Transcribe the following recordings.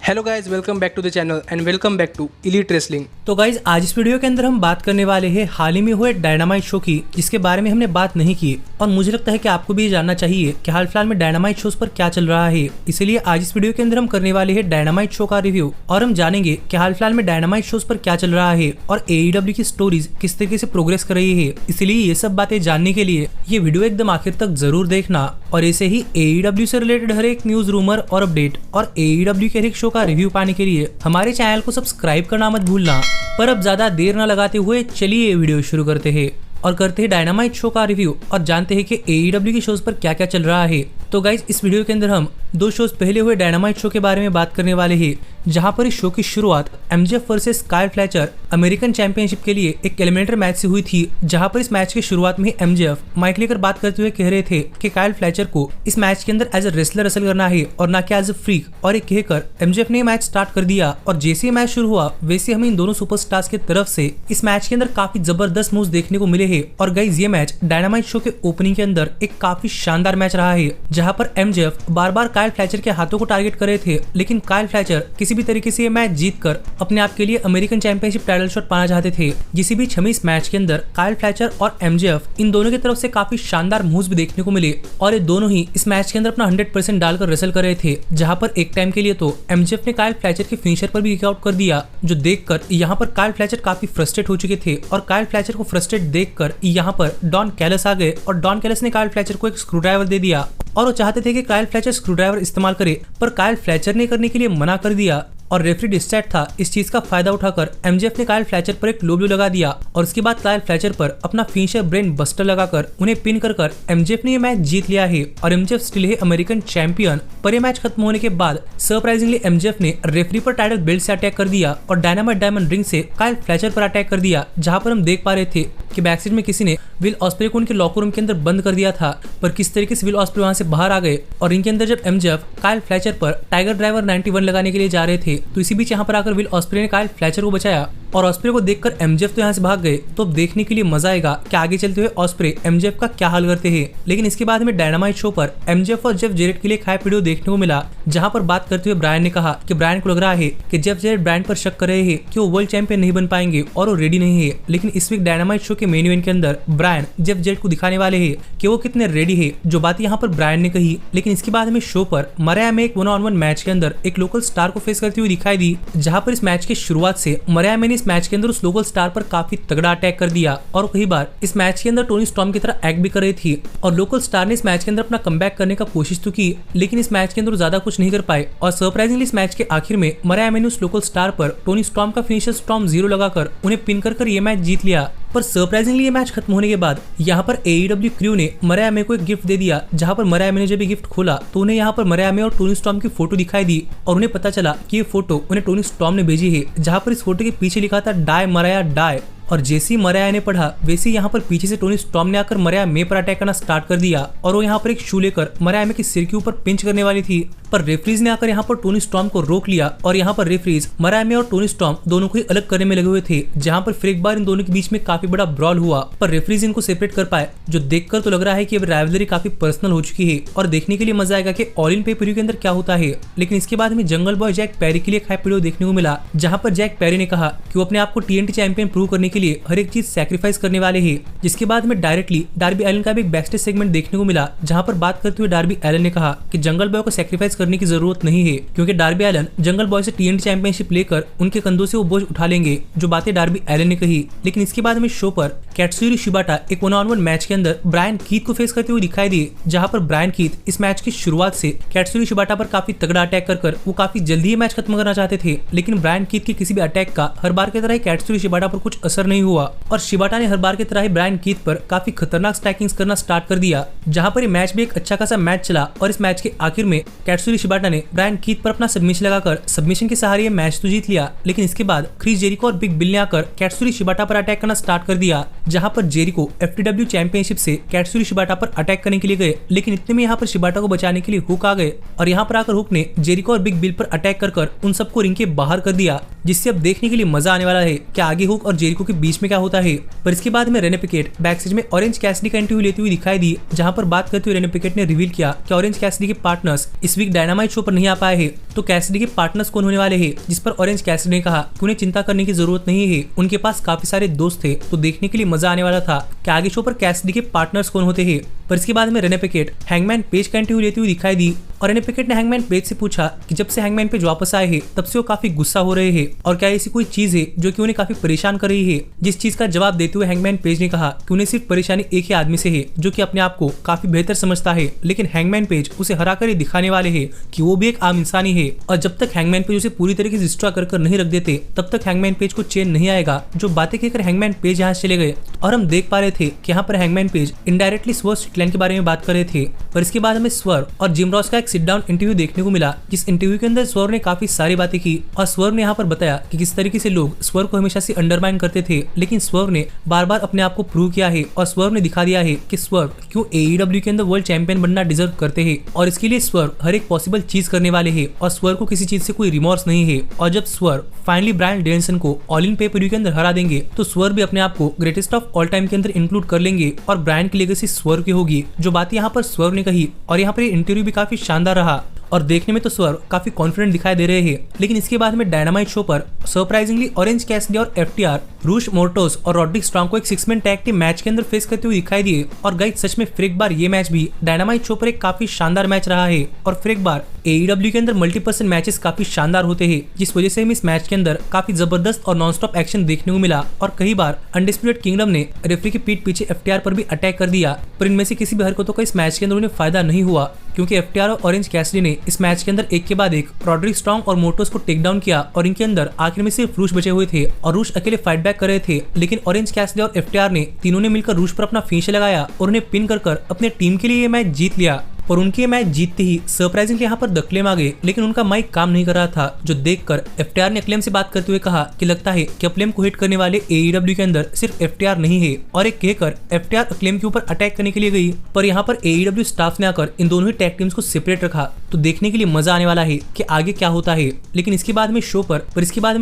Hello guys, welcome back to the channel and welcome back to Elite Wrestling. तो guys आज इस video के अंदर हम बात करने वाले हैं हाल ही में हुए डायनामाइट शो की, जिसके बारे में हमने बात नहीं की और मुझे लगता है कि आपको भी ये जानना चाहिए कि हाल फिलहाल में डायनामाइट शोज पर क्या चल रहा है। इसीलिए आज इस वीडियो के अंदर हम करने वाले हैं डायनामाइट शो का रिव्यू और हम जानेंगे कि हाल फिलहाल में डायनामाइट शोज पर क्या चल रहा है और AEW की स्टोरीज किस तरीके से प्रोग्रेस कर रही है। इसलिए ये सब बातें जानने के लिए ये वीडियो एकदम आखिर तक जरूर देखना और ऐसे ही AEW से रिलेटेड हर एक न्यूज, रूमर और अपडेट और AEW के हर एक शो का रिव्यू पाने के लिए हमारे चैनल को सब्सक्राइब करना मत भूलना। पर अब ज्यादा देर न लगाते हुए चलिए ये वीडियो शुरू करते हैं और करते हैं डायनामाइट शो का रिव्यू और जानते हैं कि AEW के शोज पर क्या क्या चल रहा है। तो गाइज इस वीडियो के अंदर हम 2 शोज पहले हुए डायनामाइट शो के बारे में बात करने वाले हैं, जहां पर इस शो की शुरुआत MJF versus Kyle Fletcher American championship के लिए एक एलिमिनेटर मैच से हुई थी। जहां पर इस मैच की शुरुआत में ही MJF माइक लेकर बात करते हुए कह रहे थे कि काइल फ्लेचर को इस मैच के अंदर एज अ रेसलर रेसल करना है और ना कि एज अ फ्रीक, और ये कहकर MJF ने मैच स्टार्ट कर दिया। और जैसे ही मैच शुरू हुआ वैसे हमें इन दोनों सुपरस्टार्स की तरफ से इस मैच के अंदर काफी जबरदस्त मूव्स देखने को मिले हैं। और गाइज ये मैच डायनामाइट शो के ओपनिंग के अंदर एक काफी शानदार मैच रहा है, जहां पर MJF बार बार काइल फ्लेचर के हाथों को टारगेट कर रहे थे, लेकिन काइल फ्लेचर किसी भी तरीके से ये मैच जीतकर अपने आप के लिए अमेरिकन चैंपियनशिप टाइटल शॉट पाना चाहते थे। जिस बीच हमें इस मैच के अंदर काइल फ्लेचर और MJF इन दोनों की तरफ से काफी शानदार मूव्स भी देखने को मिले और ये दोनों ही इस मैच के अंदर अपना 100% डालकर रेसल कर रहे थे। जहां पर एक टाइम के लिए तो MJF ने काइल फ्लेचर के फिनिशर पर भी किक आउट कर दिया, जो देखकर यहाँ पर काइल फ्लेचर काफी फ्रस्ट्रेट हो चुके थे। और काइल फ्लेचर को फ्रस्ट्रेट देखकर यहाँ पर डॉन कैलस आ गए और डॉन कैलस ने काइल फ्लेचर को एक स्क्रू ड्राइवर दे दिया और वो चाहते थे कि काइल फ्लेचर स्क्रू ड्राइवर इस्तेमाल करे, पर काइल फ्लेचर ने करने के लिए मना कर दिया और रेफरी डिस्ट्रैक्ट था। इस चीज का फायदा उठाकर MJF ने काइल फ्लेचर पर एक लो ब्लो लगा दिया और उसके बाद काइल फ्लेचर पर अपना फिनिशर ब्रेन बस्टर लगाकर उन्हें पिन कर MJF ने ये मैच जीत लिया है और MJF स्टिल है अमेरिकन चैंपियन। पर ये मैच खत्म होने के बाद सरप्राइजिंगली MJF ने रेफरी पर टाइटल बेल्ट से अटैक कर दिया और डायनामाइट डायमंड रिंग से काइल फ्लेचर पर अटैक कर दिया। जहां पर हम देख पा रहे थे कि बैकस्टेज में किसी ने विल ऑस्प्रे को उनके लॉकर रूम के अंदर बंद कर दिया था, पर किस तरीके से विल ऑस्प्रे वहां से बाहर आ गए और रिंग के अंदर जब MJF काइल फ्लेचर पर टाइगर ड्राइवर 91 लगाने के लिए जा रहे थे तो इसी बीच यहाँ पर आकर विल ऑस्प्रे ने काइल फ्लेचर को बचाया और ऑस्प्रे को देखकर MJF तो यहाँ से भाग गए। तो अब देखने के लिए मजा आएगा कि आगे चलते हुए ऑस्प्रे MJF का क्या हाल करते हैं। लेकिन इसके बाद हमें डायनामाइट शो पर MJF और जेफ जेरेट के लिए एक हाइप वीडियो देखने को मिला, जहां पर बात करते हुए ब्रायन ने कहा कि ब्रायन को लग रहा है कि जेफ जेरेट ब्रायन पर शक कर रहे हैं कि वो वर्ल्ड चैंपियन नहीं बन पाएंगे और वो रेडी नहीं है। लेकिन इस वीक डायनामाइट शो के मेन इवेंट के अंदर ब्रायन जेफ जेरेट को दिखाने वाले है कि वो कितने रेडी है, जो बात यहाँ पर ब्रायन ने कही। लेकिन इसके बाद हमें शो पर मरिया में एक 1-on-1 मैच के अंदर एक लोकल स्टार को फेस करती हुई दिखाई दी, जहां पर इस मैच की शुरुआत से मरिया ने इस मैच के अंदर उस लोकल स्टार पर काफी तगड़ा अटैक कर दिया और कई बार इस मैच के अंदर टोनी स्टॉर्म की तरह एक्ट भी कर रही थी। और लोकल स्टार ने इस मैच के अंदर अपना कमबैक करने का कोशिश तो की, लेकिन इस मैच के अंदर ज्यादा कुछ नहीं कर पाए और सरप्राइजिंगली इस मैच के आखिर में मरिया ने उस लोकल स्टार पर टोनी स्टॉर्म का फिनिशर स्टॉर्म 0 लगाकर उन्हें पिन कर ये मैच जीत लिया। पर सरप्राइजिंगली ये मैच खत्म होने के बाद यहाँ पर AEW क्रू ने मरिया मे को एक गिफ्ट दे दिया, जहाँ पर मरिया मे ने जब गिफ्ट खोला तो उन्हें यहाँ पर मरिया मे और टोनी स्टॉर्म की फोटो दिखाई दी और उन्हें पता चला कि ये फोटो उन्हें टोनी स्टॉर्म ने भेजी है, जहाँ पर इस फोटो के पीछे लिखा था डाई मरिया डाई। और जैसे ही मरिया ने पढ़ा वैसे यहाँ पर पीछे से टोनी स्टॉर्म ने आकर मरिया मे पर अटैक करना स्टार्ट कर दिया और वो यहाँ पर एक शू लेकर मरिया मे के सिर के ऊपर पिंच करने वाली थी, पर रेफरीज ने आकर यहाँ पर टोनी स्टॉर्म को रोक लिया और यहाँ पर रेफरीज मरिया मे और टोनी स्टॉर्म दोनों को ही अलग करने में लगे हुए थे, जहाँ पर फिर एक बार इन दोनों के बीच में काफी बड़ा ब्रॉल हुआ, पर रेफरीज इनको सेपरेट कर पाए, जो देखकर तो लग रहा है कि अब राइवलरी काफी पर्सनल हो चुकी है और देखने के लिए मजा आएगा कि ऑल इन पे-पर-व्यू के अंदर क्या होता है। लेकिन इसके बाद हमें जंगल बॉय जैक पेरी के लिए एक हाइप वीडियो देखने को मिला, जहाँ पर जैक पेरी ने कहा कि वो अपने आप को TNT चैंपियन प्रूव करने के लिए हर एक चीज सैक्रिफाइस करने वाले हैं। जिसके बाद हमें डायरेक्टली डार्बी एलन का भी एक बैकस्टेज सेगमेंट देखने को मिला, जहां पर बात करते हुए डार्बी एलन ने कहा कि जंगल बॉय को सैक्रिफाइस करने की जरूरत नहीं है, क्योंकि डार्बी एलन जंगल बॉय से TNT चैंपियनशिप लेकर उनके कंधों से वो बोझ उठा लेंगे, जो बातें डार्बी एलन ने कही। लेकिन इसके बाद हमें शो पर कैट्सुरी शिबाटा एक 1-on-1 मैच के अंदर ब्रायन कीथ को फेस करते हुए दिखाई दिए, जहां पर ब्रायन कीथ इस मैच की शुरुआत से कैट्सुरी शिबाटा पर काफी तगड़ा अटैक कर वो काफी जल्दी ये मैच खत्म करना चाहते थे। लेकिन ब्रायन कीथ के किसी भी अटैक का हर बार की तरह ही कैट्सुरी शिबाटा पर कुछ असर नहीं हुआ और शिबाटा ने हर बार की तरह ही ब्रायन कीथ पर काफी खतरनाक स्टैकिंग्स करना स्टार्ट कर दिया, जहां पर ये मैच भी एक अच्छा खासा मैच चला और इस मैच के आखिर में कैट्सुरी शिबाटा ने ब्रायन कीथ पर अपना सबमिशन लगाकर सबमिशन के सहारे ये मैच तो जीत लिया। लेकिन इसके बाद क्रिस जेरिको और बिग बिल ने आकर कैट्सुरी शिबाटा पर अटैक करना स्टार्ट कर दिया, जहां पर जेरिको FTW चैंपियनशिप से कैट्सुरी शिबाटा पर अटैक करने के लिए गए, लेकिन इतने में यहाँ पर शिबाटा को बचाने के लिए हुक आ गए और यहाँ पर आकर हुक ने जेरिको और बिग बिल पर अटैक कर उन सबको रिंग के बाहर कर दिया, जिससे अब देखने के लिए मजा आने वाला है कि आगे हुक और जेरिको के बीच में क्या होता है। पर इसके बाद में रेने पिकेट बैकस्टेज में ऑरेंज कैसिडी का इंटरव्यू लेती हुई दिखाई दी, जहां पर बात करते हुए रेने पिकेट ने रिवील किया कि ऑरेंज कैसिडी के पार्टनर्स इस वीक डायनामाइट शो पर नहीं आ पाए हैं तो कैसिडी के पार्टनर्स कौन होने वाले हैं, जिस पर ऑरेंज कैसिडी ने कहा कि उन्हें चिंता करने की जरूरत नहीं है, उनके पास काफी सारे दोस्त थे। तो देखने के लिए मजा आने वाला था कि आगे शो पर कैसिडी के पार्टनर्स कौन होते हैं। पर इसके बाद में रेने पिकेट हैंगमैन पेज का इंटरव्यू लेती हुई दिखाई दी और रेने पिकेट ने हैंगमैन पेज से पूछा कि जब से हैंगमैन पेज वापस आए हैं तब से वो काफी गुस्सा हो रहे हैं और क्या ऐसी कोई चीज है जो कि उन्हें काफी परेशान कर रही है। जिस चीज का जवाब देते हुए हैंगमैन पेज ने कहा कि उन्हें सिर्फ परेशानी एक ही आदमी से है जो कि अपने आप को काफी बेहतर समझता है, लेकिन हैंगमैन पेज उसे हरा कर दिखाने वाले है कि वो भी एक आम इंसान ही है और जब तक हैंगमैन पेज उसे पूरी तरीके से डिस्ट्रॉय कर नहीं रख देते तब तक हैंगमैन पेज को चैन नहीं आएगा। जो बातें कहकर हैंगमैन पेज यहाँ चले गए और हम देख पा रहे थे कि यहाँ पर hangman page indirectly swerve Strickland के बारे में बात कर रहे थे। पर इसके बाद हमें स्वर्व और जिम रॉस का एक सिट डाउन इंटरव्यू देखने को मिला, जिस इंटरव्यू के अंदर स्वर्व ने काफी सारी बातें की और स्वर्व ने यहाँ पर बताया कि किस तरीके से लोग स्वर्व को हमेशा से अंडरमाइन करते थे, लेकिन स्वर्व ने बार बार अपने आप को प्रूव किया है और स्वर्व ने दिखा दिया है कि स्वर्व क्यों AEW के अंदर वर्ल्ड चैंपियन बनना डिजर्व करते हैं और इसके लिए स्वर्व हर एक पॉसिबल चीज करने वाले हैं और स्वर्व को किसी चीज से कोई रिमोर्स नहीं है। और जब स्वर्व फाइनली ब्रायन डेनिसन को ऑल इन पे-पर-व्यू के अंदर हरा देंगे तो स्वर्व भी अपने आप को ग्रेटेस्ट ऑफ ऑल टाइम के अंदर इंक्लूड कर लेंगे और ब्रायन की लेगेसी स्वर्व की होगी। जो बात यहाँ पर स्वर्व ने कही और यहाँ पर इंटरव्यू भी काफी शानदार रहा और देखने में तो स्वर्व काफी कॉन्फिडेंट दिखाई दे रहे हैं। लेकिन इसके बाद में डायनामाइट शो पर सरप्राइजिंगली ऑरेंज कैसिडी और FTR रूश मोर्टोस और रॉड्रिक स्ट्रॉन्ग को एक 6-मैन टैग टीम मैच के अंदर फेस करते हुए दिखाई दिए और गाइस सच में फिर एक बार ये मैच भी डायनामाइट शो पर एक काफी शानदार मैच रहा है और फिर एक बार AEW के अंदर मल्टीपर्सन मैचेस काफी शानदार होते हैं, जिस वजह से हम इस मैच के अंदर काफी जबरदस्त और नॉनस्टॉप एक्शन देखने को मिला और कई बार अनडिस्प्यूटेड किंगडम ने रेफरी की पीठ पीछे FTR पर भी अटैक कर दिया। पर इनमें से किसी भी हरकतों का इस मैच के अंदर उन्हें फायदा नहीं हुआ क्योंकि FTR और ऑरेंज कैसिडी ने इस मैच के अंदर एक के बाद एक रॉड्रिक स्ट्रॉन्ग और मोर्टोस को टेक डाउन किया और इनके अंदर आखिर में सिर्फ रूश बचे हुए थे और रूश अकेले फाइट बैक कर रहे थे, लेकिन ऑरेंज कैसिडी और FTR ने तीनों ने मिलकर रूश पर अपना फिनिश लगाया और उन्हें पिन कर अपने टीम के लिए ये मैच जीत लिया। और उनके मैच जीतते ही सरप्राइजिंगली यहाँ पर द क्लेम आ गए, लेकिन उनका माइक काम नहीं कर रहा था, जो देखकर FTR ने अक्लेम से बात करते हुए कहा कि लगता है कि अक्लेम को हिट करने वाले AEW के अंदर सिर्फ FTR नहीं है और एक कहकर FTR अक्लेम के ऊपर अटैक करने के लिए गई। पर यहाँ पर AEW स्टाफ ने आकर इन दोनों ही टैग टीम्स को सेपरेट रखा, तो देखने के लिए मजा आने वाला है कि आगे क्या होता है। लेकिन इसके बाद में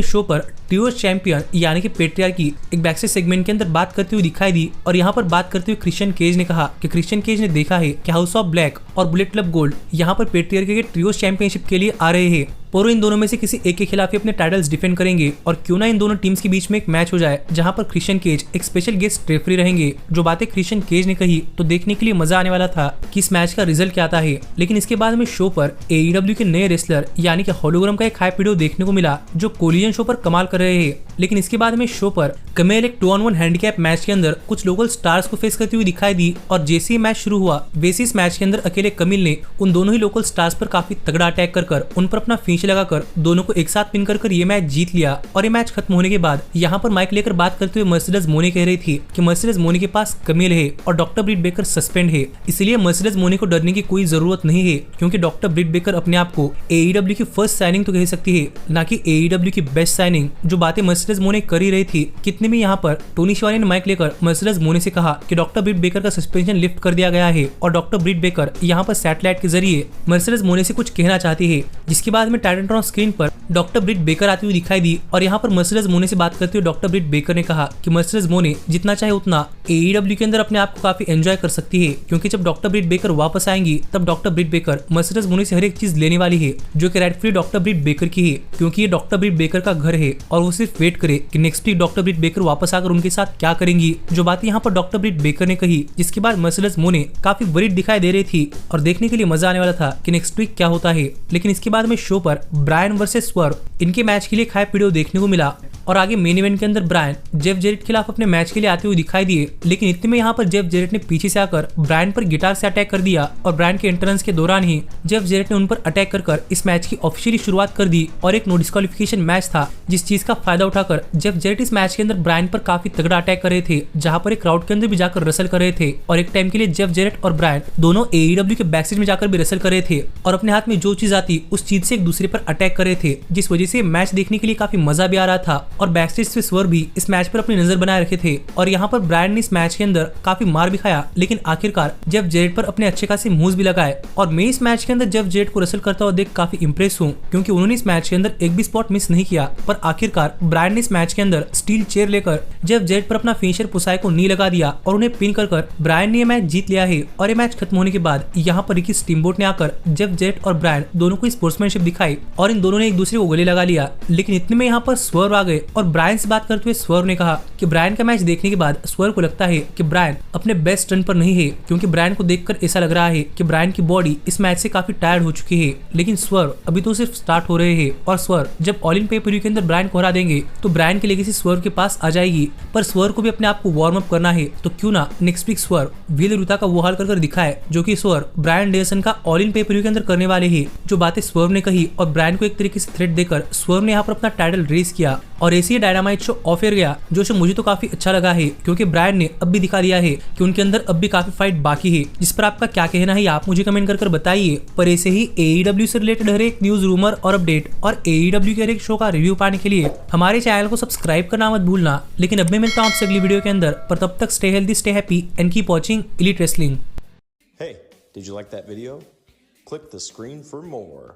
शो पर ट्रियोस चैंपियन यानी कि पेट्रियार्की एक बैकस्टेज सेगमेंट के अंदर बात करते हुए दिखाई दी और यहाँ पर बात करते हुए क्रिश्चियन केज ने कहा कि क्रिश्चियन केज ने देखा है कि हाउस ऑफ ब्लैक और बुलेट क्लब गोल्ड यहाँ पर पेट्रियार्की के ट्रियोस चैंपियनशिप के लिए आ रहे हैं और इन दोनों में से किसी एक के खिलाफ ही अपने टाइटल्स डिफेंड करेंगे और क्यों ना इन दोनों टीम्स के बीच में एक मैच हो जाए जहां पर क्रिश्चियन केज एक स्पेशल गेस्ट रेफरी रहेंगे। जो बातें क्रिश्चियन केज ने कही तो देखने के लिए मजा आने वाला था कि इस मैच का रिजल्ट क्या आता है। लेकिन इसके बाद में शो पर AEW के नए रेसलर यानी कि होलोग्राम का एक हाइप वीडियो देखने को मिला जो कोलिजन शो पर कमाल कर रहे हैं। लेकिन इसके बाद में शो पर कमेल एक 2-on-1 हैंडीकैप मैच के अंदर कुछ लोकल स्टार्स को फेस करती हुई दिखाई दी और जैसे ही मैच शुरू हुआ वैसे इस मैच के अंदर अकेले कमिल ने उन दोनों ही लोकल स्टार्स पर काफी तगड़ा अटैक कर उन पर अपना फिनिश लगाकर दोनों को एक साथ पिन कर ये मैच जीत लिया। और ये मैच खत्म होने के बाद यहाँ पर माइक लेकर बात करते हुए मर्सिडीज मोनी कह रही थी कि मर्सिडीज मोनी के पास कमिल है और डॉक्टर ब्रिट बेकर सस्पेंड है, इसलिए मर्सिडीज मोनी को डरने की कोई जरूरत नहीं है क्योंकि डॉक्टर ब्रिट बेकर अपने आप को AEW की फर्स्ट साइनिंग तो कह सकती है, ना कि AEW की बेस्ट साइनिंग। जो बातें मर्सिडीज मोनी कर ही रही थी कितने में यहाँ पर टोनी शिवानी ने माइक लेकर मर्सिडीज मोनी से कहा कि डॉक्टर ब्रिट बेकर का सस्पेंशन लिफ्ट कर दिया गया है और डॉक्टर ब्रिट बेकर यहाँ पर सैटेलाइट के जरिए मर्सिडीज मोनी से कुछ कहना चाहती है। जिसके बाद में टाइटन स्क्रीन पर डॉक्टर ब्रिट बेकर आती हुई दिखाई दी और यहाँ पर मर्सिडीज मोनी से बात करते हुए डॉक्टर ब्रिट बेकर ने कहा कि मर्सिडीज मोनी जितना चाहे उतना AEW के अंदर अपने आप को काफी एंजॉय कर सकती है क्योंकि जब डॉक्टर ब्रिट बेकर वापस आएंगी तब डॉक्टर ब्रिट बेकर मर्सिडीज मोनी से हर एक चीज लेने वाली है जो कि राइटफुली डॉक्टर ब्रिट बेकर की है क्योंकि ये डॉक्टर ब्रिट बेकर का घर है और वो सिर्फ वेट करे कि नेक्स्ट वीक डॉक्टर ब्रिट बेकर वापस आकर उनके साथ क्या करेंगी। जो बात यहाँ पर डॉक्टर ब्रिट बेकर ने कही जिसके बाद मर्सिडीज मोनी काफी वरीड दिखाई दे रही थी और देखने के लिए मजा आने वाला था कि नेक्स्ट वीक क्या होता है। लेकिन इसके बाद में शो पर ब्रायन वर्सेस स्वर्व इनके मैच के लिए एक हाइप वीडियो देखने को मिला और आगे मेन इवेंट के अंदर ब्रायन जेफ जेरेट खिलाफ अपने मैच के लिए आते हुए दिखाई दिए। लेकिन इतने में यहाँ पर जेफ जेरेट ने पीछे से आकर ब्रायन पर गिटार से अटैक कर दिया और ब्रायन के एंट्रेंस के दौरान ही जेफ जेरेट ने उन पर अटैक कर इस मैच की ऑफिशियली शुरुआत कर दी और एक नो डिस्क्वालिफिकेशन मैच था, जिस चीज का फायदा उठाकर जेफ जेरेट इस मैच के अंदर ब्रायन पर काफी तगड़ा अटैक कर रहे थे जहां पर एक क्राउड के अंदर भी जाकर रसल कर रहे थे और एक टाइम के लिए जेफ जेरेट और ब्रायन दोनों AEW के बैकस्टेज में जाकर भी रसल कर रहे थे और अपने हाथ में जो चीज आती उस चीज से एक दूसरे पर अटैक कर रहे थे, जिस वजह से मैच देखने के लिए काफी मजा भी आ रहा था और बैकस्टेज से स्वर्व भी इस मैच पर अपनी नजर बनाए रखे थे और यहाँ पर ब्रायन ने इस मैच के अंदर काफी मार भी खाया, लेकिन आखिरकार जेफ जेरेट पर अपने अच्छे खासे मूव्स भी लगाए। और मैं इस मैच के अंदर जेफ जेरेट को रसल करता हुआ देख काफी इंप्रेस हूँ, क्योंकि उन्होंने इस मैच के अंदर एक भी स्पॉट मिस नहीं किया। पर आखिरकार ब्रायन ने इस मैच के अंदर स्टील चेयर लेकर जेफ जेरेट पर अपना फिनिशर पुसाई को नी लगा दिया और उन्हें पिन कर ब्रायन ने यह मैच जीत लिया है। और ये मैच खत्म होने के बाद यहाँ पर रिकी स्टीमबोट ने आकर जेफ जेरेट और ब्रायन दोनों को स्पोर्ट्समैनशिप दिखाई और इन दोनों ने एक दूसरे को गले लगा लिया। लेकिन इतने में यहाँ पर स्वर्व आ गए और ब्रायन से बात करते हुए स्वर्व ने कहा कि ब्रायन का मैच देखने के बाद स्वर्व को लगता है कि ब्रायन अपने बेस्ट रन पर नहीं है, क्योंकि ब्रायन को देखकर ऐसा लग रहा है कि ब्रायन की बॉडी इस मैच से काफी टायर्ड हो चुकी है। लेकिन स्वर्व अभी तो सिर्फ स्टार्ट हो रहे हैं और स्वर्व जब ऑल इन पे-पर-व्यू के अंदर ब्रायन को हरा देंगे तो ब्रायन की लेगेसी स्वर्व के पास आ जाएगी। पर स्वर्व को भी अपने आप को वार्म अप करना है, तो क्यों ना नेक्स्ट वीक स्वर्व व्हील रूटा का वो हाल कर दिखाए जो कि स्वर्व ब्रायन डेविसन का ऑल इन पे-पर-व्यू के अंदर करने वाले हैं। जो बातें स्वर्व ने कही और ब्रायन को एक तरीके से थ्रेट देकर स्वर्व ने यहाँ पर अपना टाइटल रेस किया और ऐसे ही डायनामाइट शो ऑफ एयर गया, जो शो मुझे तो काफी अच्छा लगा है, क्योंकि ब्रायन ने अब भी दिखा दिया है कि उनके अंदर अब भी काफी फाइट बाकी है। जिस पर आपका क्या कहना है आप मुझे कमेंट कर बताइए। पर ऐसे ही AEW से रिलेटेड हर एक न्यूज, रूमर और अपडेट और AEW के हर एक शो का रिव्यू पाने के लिए हमारे चैनल को सब्सक्राइब करना मत भूलना। लेकिन अब मैं मिलता हूँ आपसे अगली वीडियो के अंदर, पर तब तक stay healthy, stay happy and keep watching elite wrestling. Hey, did you like that video? Click the screen for more.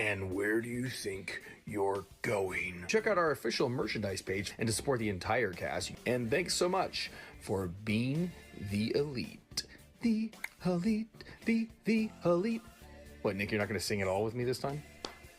And where do you think you're going? Check out our official merchandise page and to support the entire cast. And thanks so much for being the elite. The elite, the elite. What, Nick, you're not going to sing it all with me this time?